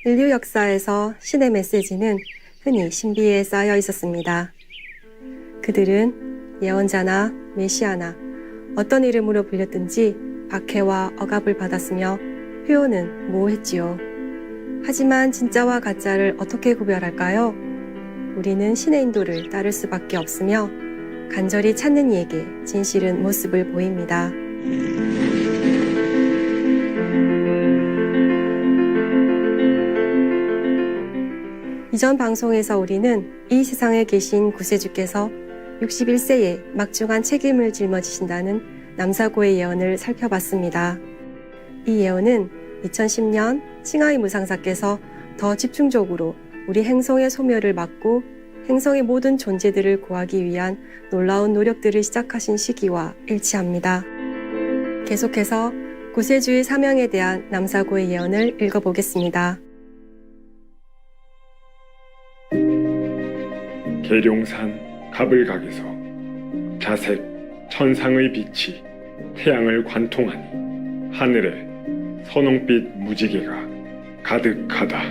인류 역사에서 신의 메시지는 흔히 신비에 쌓여 있었습니다. 그들은 예언자나 메시아나 어떤 이름으로 불렸든지 박해와 억압을 받았으며 표현은 모호했지요. 하지만 진짜와 가짜를 어떻게 구별할까요? 우리는 신의 인도를 따를 수밖에 없으며 간절히 찾는 이에게 진실은 모습을 보입니다. 이전 방송에서 우리는 이 세상에 계신 구세주께서 61세에 막중한 책임을 짊어지신다는 남사고의 예언을 살펴봤습니다. 이 예언은 2010년 칭하이 무상사께서 더 집중적으로 우리 행성의 소멸을 막고 행성의 모든 존재들을 구하기 위한 놀라운 노력들을 시작하신 시기와 일치합니다. 계속해서 구세주의 사명에 대한 남사고의 예언을 읽어보겠습니다. 계룡산 가불각에서 자색 천상의 빛이 태양을 관통하니 하늘에 선홍빛 무지개가 가득하다.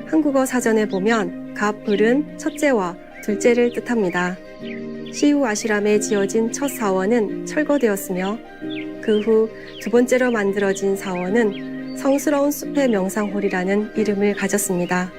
한국어 사전에 보면 갑불은 첫째와 둘째를 뜻합니다. 시우 아시람에 지어진 첫 사원은 철거되었으며 그 후 두 번째로 만들어진 사원은 성스러운 숲의 명상홀이라는 이름을 가졌습니다.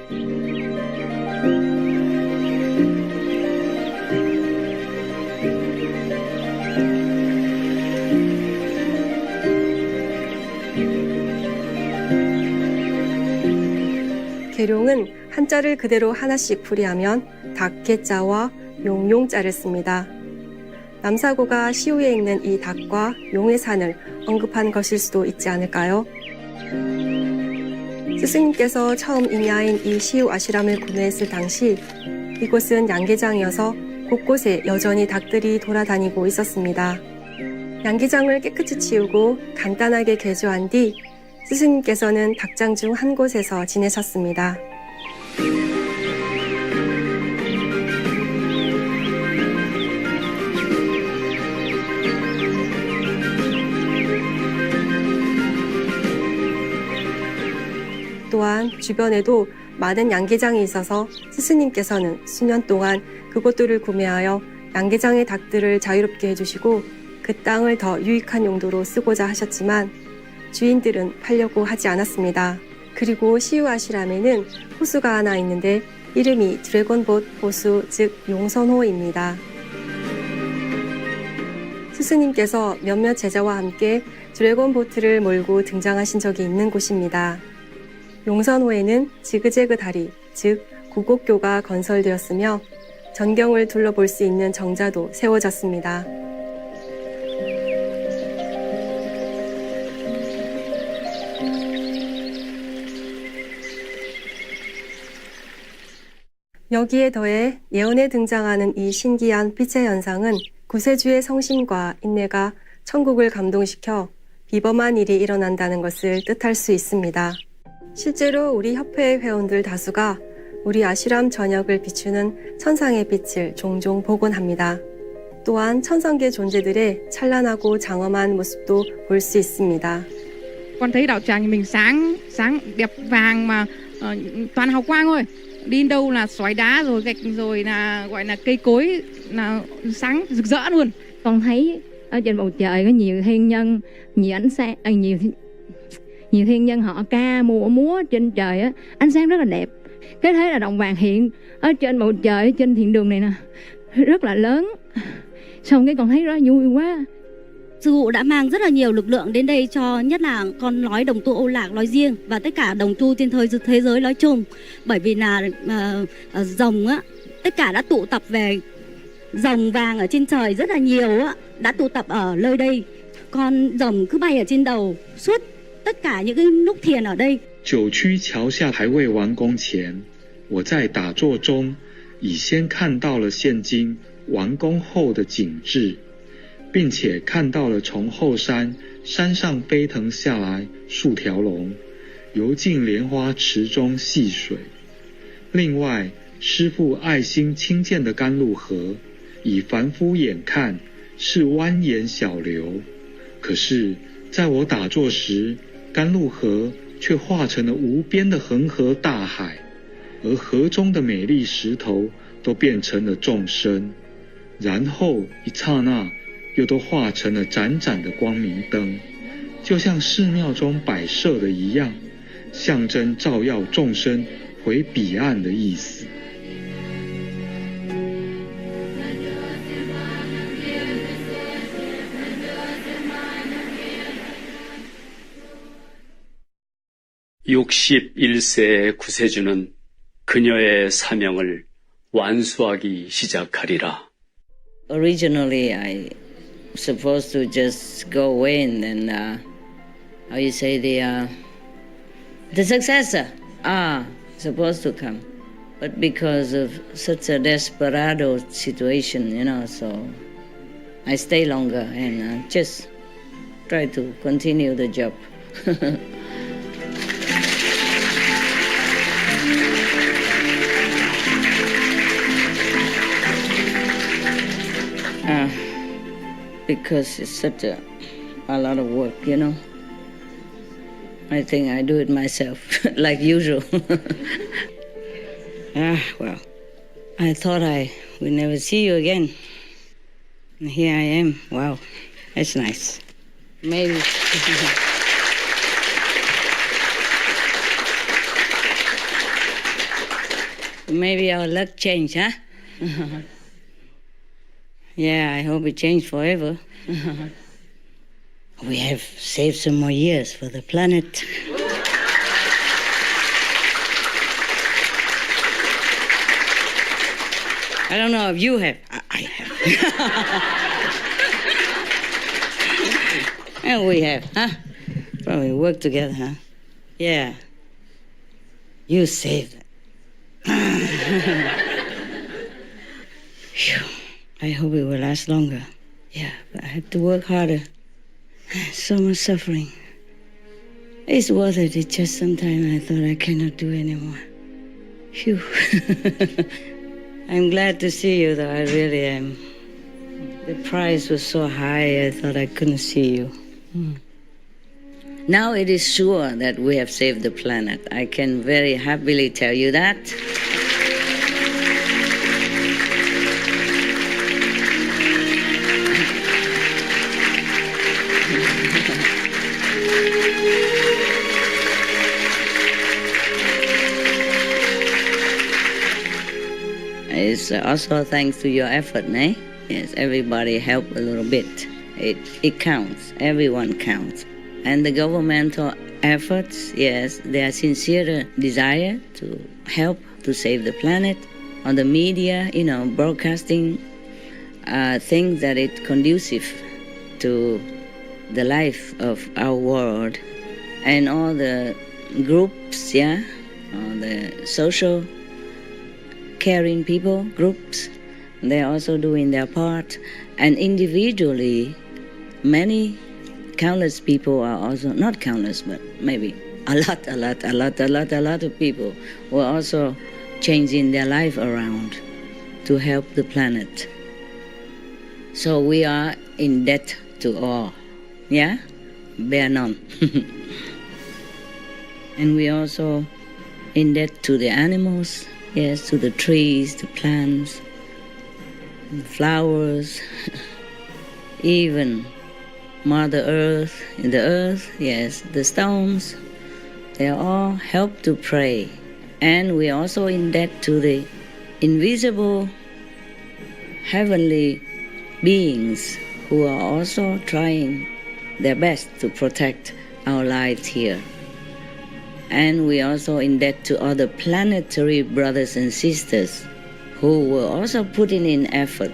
계룡은 한자를 그대로 하나씩 풀이하면 닭개자와 용용자를 씁니다. 남사고가 시우에 있는 이 닭과 용의 산을 언급한 것일 수도 있지 않을까요? 스승님께서 처음 임야인 이 시우 아시람을 구매했을 당시 이곳은 양계장이어서 곳곳에 여전히 닭들이 돌아다니고 있었습니다. 양계장을 깨끗이 치우고 간단하게 개조한 뒤 스승님께서는 닭장 중 한 곳에서 지내셨습니다. 또한 주변에도 많은 양계장이 있어서 스승님께서는 수년 동안 그곳들을 구매하여 양계장의 닭들을 자유롭게 해주시고 그 땅을 더 유익한 용도로 쓰고자 하셨지만 주인들은 팔려고 하지 않았습니다. 그리고 시우 아시람에는 호수가 하나 있는데 이름이 드래곤봇 호수, 즉 용선호입니다. 스승님께서 몇몇 제자와 함께 드래곤보트를 몰고 등장하신 적이 있는 곳입니다. 용선호에는 지그재그 다리, 즉 구곡교가 건설되었으며 전경을 둘러볼 수 있는 정자도 세워졌습니다. 여기에 더해 예언에 등장하는 이 신기한 빛의 현상은 구세주의 성심과 인내가 천국을 감동시켜 비범한 일이 일어난다는 것을 뜻할 수 있습니다. 실제로 우리 협회의 회원들 다수가 우리 아시람 전역을 비추는 천상의 빛을 종종 보곤 합니다. 또한 천상계 존재들의 찬란하고 장엄한 모습도 볼 수 있습니다. Con thấy đạo tràng mình sáng đẹp vàng mà toàn hào quang thôi. Đi đâu là sỏi đá rồi gạch rồi là gọi là cây cối là sáng rực rỡ luôn. Con thấy ở trên bầu trời có nhiều thiên nhân, nhiều ánh sáng, nhiều thiên nhân họ ca múa trên trời á, ánh sáng rất là đẹp. Cái thế là đồng vàng hiện ở trên bầu trời, trên thiện đường này nè, rất là lớn. Xong cái con thấy rất vui quá. Sư phụ đã mang rất là nhiều lực lượng đến đây cho nhất là con nói đồng tu Âu Lạc nói riêng và tất cả đồng tu trên thế giới nói chung. Bởi vì là rồng á, tất cả đã tụ tập về rồng vàng ở trên trời rất là nhiều á, đã tụ tập ở nơi đây. Con rồng cứ bay ở trên đầu suốt tất cả những cái lúc thiền ở đây. 九曲桥下还未完工前，我在打坐中已先看到了现今完工后的景致，并且看到了从后山上飞腾下来数条龙，游进莲花池中戏水。另外，师父爱心清见的甘露河，以凡夫眼看是蜿蜒小流，可是在我打坐时，甘露河却化成了无边的恒河大海，而河中的美丽石头都变成了众生，然后一刹那又都化成了盏盏的光明灯，就像寺庙中摆设的一样，象征照耀众生回彼岸的意思。(61세) 구세주는 그녀의 사명을 완수하기 시작하리라. Originally, I supposed to just go in and how you say the successor supposed to come, but because of such a desperado situation, so I stay longer and just try to continue the job. Because it's such a lot of work, I think I do it myself, like usual. Well, I thought I would never see you again. And here I am. Wow, that's nice. Maybe. Maybe our luck changed, huh? Yeah, I hope it changed forever. We have saved some more years for the planet. I don't know if you have. I have. And we have, huh? Probably work together, huh? Yeah. You saved it. Phew. I hope it will last longer. Yeah, but I have to work harder. So much suffering. It's worth it. It's just sometimes I thought I cannot do anymore. Phew. I'm glad to see you, though. I really am. The price was so high, I thought I couldn't see you. Now it is sure that we have saved the planet. I can very happily tell you that. It's also thanks to your effort, eh? Yes, everybody helped a little bit. It counts. Everyone counts. And the governmental efforts, yes, their sincere desire to help to save the planet. On the media, broadcasting things that it's conducive to the life of our world. And all the groups, all the social caring people, groups, they're also doing their part. And individually, many countless people are also, not countless, but maybe a lot of people were also changing their life around to help the planet. So we are in debt to all, yeah? Bear none. And we also in debt to the animals, yes, to the trees, the plants, the flowers, even Mother Earth, the earth, yes, the stones, they all help to pray. And we are also in debt to the invisible heavenly beings who are also trying their best to protect our lives here. And we are also in debt to other planetary brothers and sisters who were also putting in effort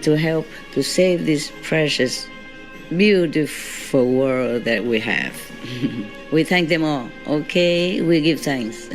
to help to save this precious, beautiful world that we have. We thank them all. Okay, we give thanks.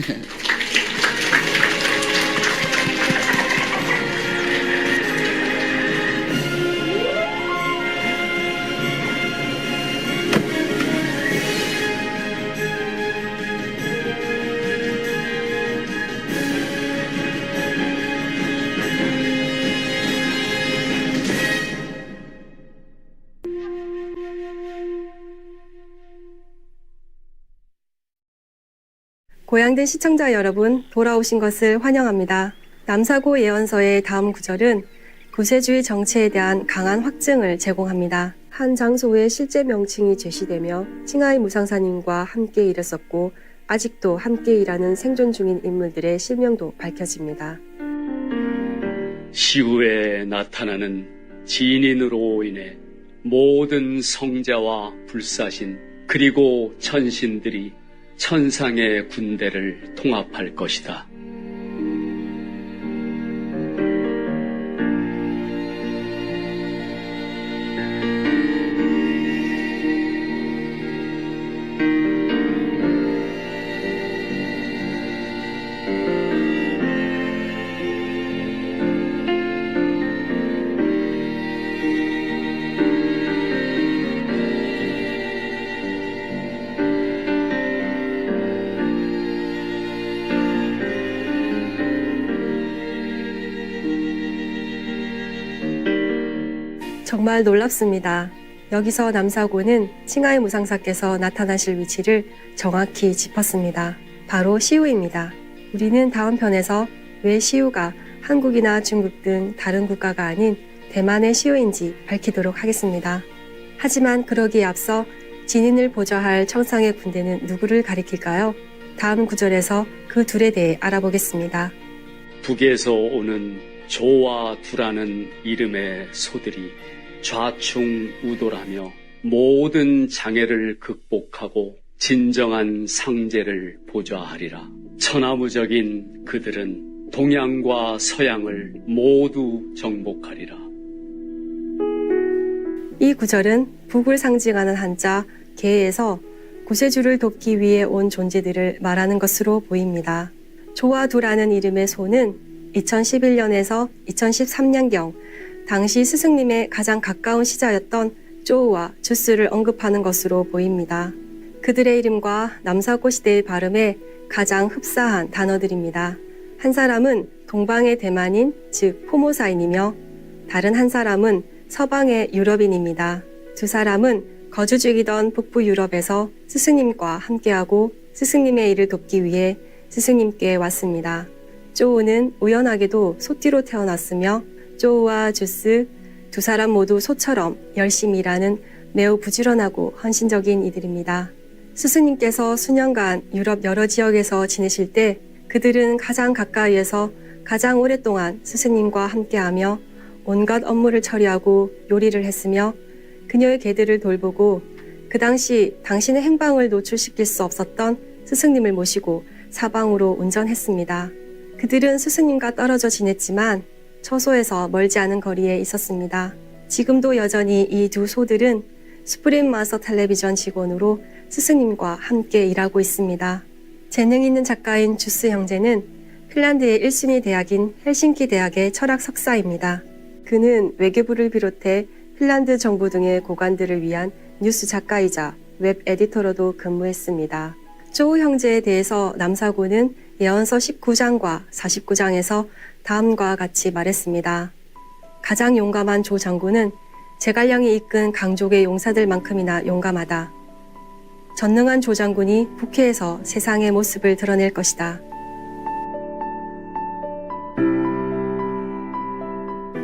고향된 시청자 여러분, 돌아오신 것을 환영합니다. 남사고 예언서의 다음 구절은 구세주의 정체에 대한 강한 확증을 제공합니다. 한 장소의 실제 명칭이 제시되며 칭하이 무상사님과 함께 일했었고 아직도 함께 일하는 생존 중인 인물들의 실명도 밝혀집니다. 시후에 나타나는 진인으로 인해 모든 성자와 불사신 그리고 천신들이 천상의 군대를 통합할 것이다. 정말 놀랍습니다. 여기서 남사고는 칭하이 무상사께서 나타나실 위치를 정확히 짚었습니다. 바로 시우입니다. 우리는 다음 편에서 왜 시우가 한국이나 중국 등 다른 국가가 아닌 대만의 시우인지 밝히도록 하겠습니다. 하지만 그러기에 앞서 진인을 보좌할 청상의 군대는 누구를 가리킬까요? 다음 구절에서 그 둘에 대해 알아보겠습니다. 북에서 오는 조와 두라는 이름의 소들이 좌충우돌하며 모든 장애를 극복하고 진정한 상제를 보좌하리라. 천하무적인 그들은 동양과 서양을 모두 정복하리라. 이 구절은 북을 상징하는 한자 개에서 구세주를 돕기 위해 온 존재들을 말하는 것으로 보입니다. 조와 두라는 이름의 소는 2011년에서 2013년경 당시 스승님의 가장 가까운 시자였던 쪼우와 주스를 언급하는 것으로 보입니다. 그들의 이름과 남사고 시대의 발음에 가장 흡사한 단어들입니다. 한 사람은 동방의 대만인, 즉 포모사인이며 다른 한 사람은 서방의 유럽인입니다. 두 사람은 거주 중이던 북부 유럽에서 스승님과 함께하고 스승님의 일을 돕기 위해 스승님께 왔습니다. 쪼우는 우연하게도 소띠로 태어났으며 쪼우와 주스 두 사람 모두 소처럼 열심히 일하는 매우 부지런하고 헌신적인 이들입니다. 스승님께서 수년간 유럽 여러 지역에서 지내실 때 그들은 가장 가까이에서 가장 오랫동안 스승님과 함께하며 온갖 업무를 처리하고 요리를 했으며 그녀의 개들을 돌보고 그 당시 당신의 행방을 노출시킬 수 없었던 스승님을 모시고 사방으로 운전했습니다. 그들은 스승님과 떨어져 지냈지만 처소에서 멀지 않은 거리에 있었습니다. 지금도 여전히 이 두 소들은 스프림 마서 텔레비전 직원으로 스승님과 함께 일하고 있습니다. 재능 있는 작가인 주스 형제는 핀란드의 1순위 대학인 헬싱키 대학의 철학 석사입니다. 그는 외교부를 비롯해 핀란드 정부 등의 고관들을 위한 뉴스 작가이자 웹 에디터로도 근무했습니다. 쪼우 형제에 대해서 남사고는 예언서 19장과 49장에서 다음과 같이 말했습니다. 가장 용감한 조 장군은 제갈량이 이끈 강족의 용사들만큼이나 용감하다. 전능한 조 장군이 북해에서 세상의 모습을 드러낼 것이다.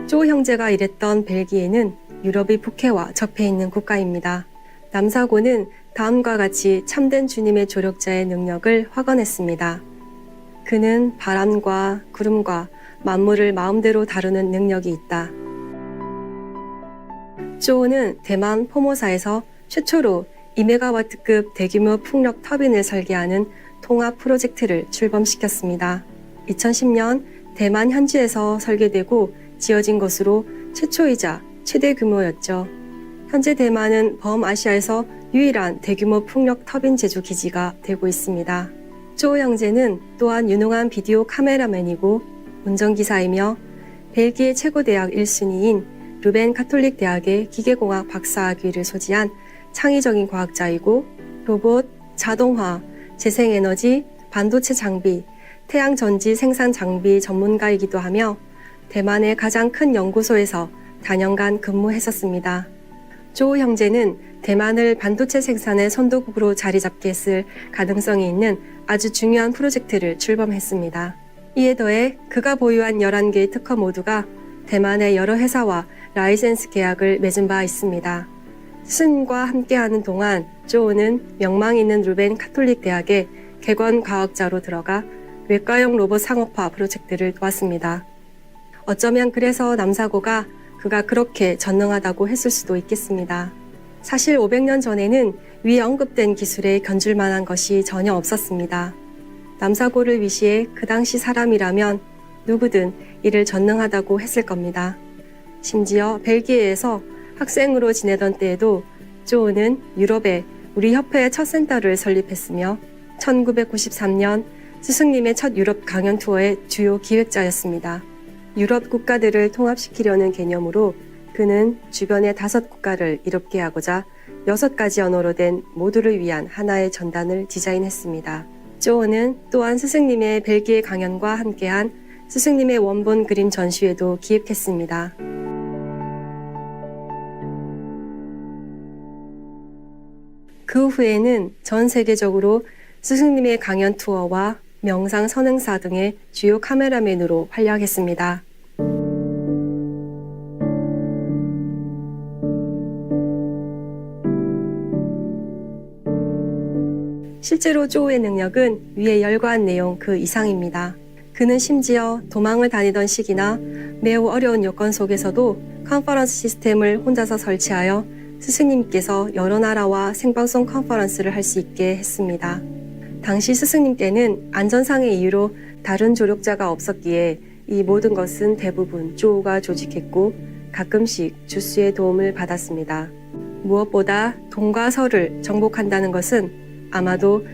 쪼우 형제가 일했던 벨기에는 유럽의 북해와 접해 있는 국가입니다. 남사고는 다음과 같이 참된 주님의 조력자의 능력을 확언했습니다. 그는 바람과 구름과 만물을 마음대로 다루는 능력이 있다. 쪼우는 대만 포모사에서 최초로 2메가와트급 대규모 풍력 터빈을 설계하는 통합 프로젝트를 출범시켰습니다. 2010년 대만 현지에서 설계되고 지어진 것으로 최초이자 최대 규모였죠. 현재 대만은 범아시아에서 유일한 대규모 풍력 터빈 제조 기지가 되고 있습니다. 쪼우 형제는 또한 유능한 비디오 카메라맨이고 운전기사이며 벨기에 최고대학 1순위인 루벤 카톨릭 대학의 기계공학 박사학위를 소지한 창의적인 과학자이고 로봇, 자동화, 재생에너지, 반도체 장비, 태양전지 생산 장비 전문가이기도 하며 대만의 가장 큰 연구소에서 4년간 근무했었습니다. 조 형제는 대만을 반도체 생산의 선도국으로 자리 잡게 했을 가능성이 있는 아주 중요한 프로젝트를 출범했습니다. 이에 더해 그가 보유한 11개의 특허 모두가 대만의 여러 회사와 라이센스 계약을 맺은 바 있습니다. 스승님과 함께하는 동안 조우는 명망 있는 루벤 카톨릭 대학의 객원 과학자로 들어가 외과용 로봇 상업화 프로젝트를 도왔습니다. 어쩌면 그래서 남사고가 그가 그렇게 전능하다고 했을 수도 있겠습니다. 사실 500년 전에는 위 언급된 기술에 견줄 만한 것이 전혀 없었습니다. 남사고를 위시해 그 당시 사람이라면 누구든 이를 전능하다고 했을 겁니다. 심지어 벨기에에서 학생으로 지내던 때에도 조우는 유럽에 우리 협회의 첫 센터를 설립했으며 1993년 스승님의 첫 유럽 강연 투어의 주요 기획자였습니다. 유럽 국가들을 통합시키려는 개념으로 그는 주변의 5국가를 이롭게 하고자 6가지 언어로 된 모두를 위한 하나의 전단을 디자인했습니다. 조우는 또한 스승님의 벨기에 강연과 함께한 스승님의 원본 그림 전시회도 기획했습니다. 그 후에는 전 세계적으로 스승님의 강연 투어와 명상 선행사 등의 주요 카메라맨으로 활약했습니다. 실제로 조우의 능력은 위에 열거한 내용 그 이상입니다. 그는 심지어 도망을 다니던 시기나 매우 어려운 여건 속에서도 컨퍼런스 시스템을 혼자서 설치하여 스승님께서 여러 나라와 생방송 컨퍼런스를 할 수 있게 했습니다. 당시 스승님께는 안전상의 이유로 다른 조력자가 없었기에 이 모든 것은 대부분 조우가 조직했고 가끔씩 주스의 도움을 받았습니다. 무엇보다 동과 서를 정복한다는 것은 아마도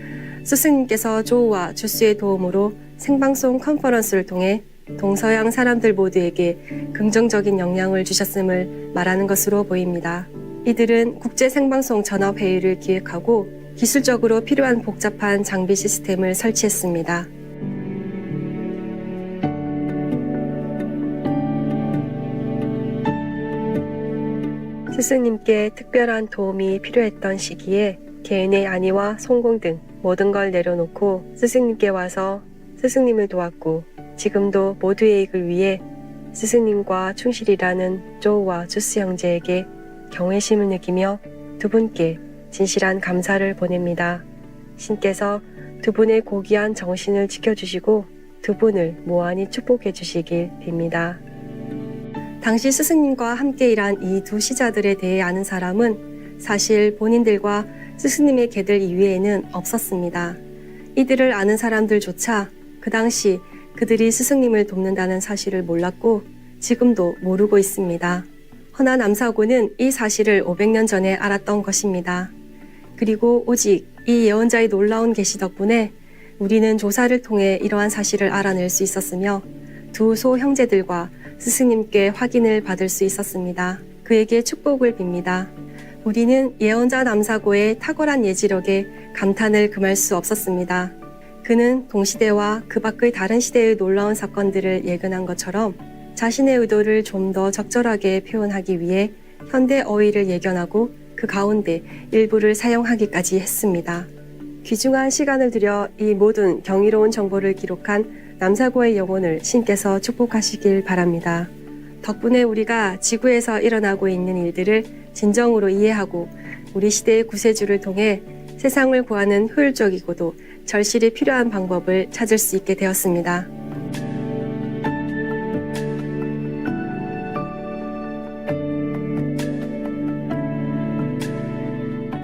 스승님께서 조우와 주스의 도움으로 생방송 컨퍼런스를 통해 동서양 사람들 모두에게 긍정적인 영향을 주셨음을 말하는 것으로 보입니다. 이들은 국제 생방송 전화회의를 기획하고 기술적으로 필요한 복잡한 장비 시스템을 설치했습니다. 스승님께 특별한 도움이 필요했던 시기에 개인의 안위와 성공 등 모든 걸 내려놓고 스승님께 와서 스승님을 도왔고 지금도 모두의 이익을 위해 스승님과 충실이라는 조우와 주스 형제에게 경외심을 느끼며 두 분께 진실한 감사를 보냅니다. 신께서 두 분의 고귀한 정신을 지켜주시고 두 분을 무한히 축복해 주시길 빕니다. 당시 스승님과 함께 일한 이 두 시자들에 대해 아는 사람은 사실 본인들과 스승님의 계들 이외에는 없었습니다. 이들을 아는 사람들조차 그 당시 그들이 스승님을 돕는다는 사실을 몰랐고 지금도 모르고 있습니다. 허나 남사고는 이 사실을 500년 전에 알았던 것입니다. 그리고 오직 이 예언자의 놀라운 계시 덕분에 우리는 조사를 통해 이러한 사실을 알아낼 수 있었으며 두 소 형제들과 스승님께 확인을 받을 수 있었습니다. 그에게 축복을 빕니다. 우리는 예언자 남사고의 탁월한 예지력에 감탄을 금할 수 없었습니다. 그는 동시대와 그 밖의 다른 시대의 놀라운 사건들을 예견한 것처럼 자신의 의도를 좀 더 적절하게 표현하기 위해 현대 어휘를 예견하고 그 가운데 일부를 사용하기까지 했습니다. 귀중한 시간을 들여 이 모든 경이로운 정보를 기록한 남사고의 영혼을 신께서 축복하시길 바랍니다. 덕분에 우리가 지구에서 일어나고 있는 일들을 진정으로 이해하고 우리 시대의 구세주를 통해 세상을 구하는 효율적이고도 절실히 필요한 방법을 찾을 수 있게 되었습니다.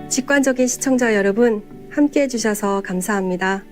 직관적인 시청자 여러분, 함께 해주셔서 감사합니다.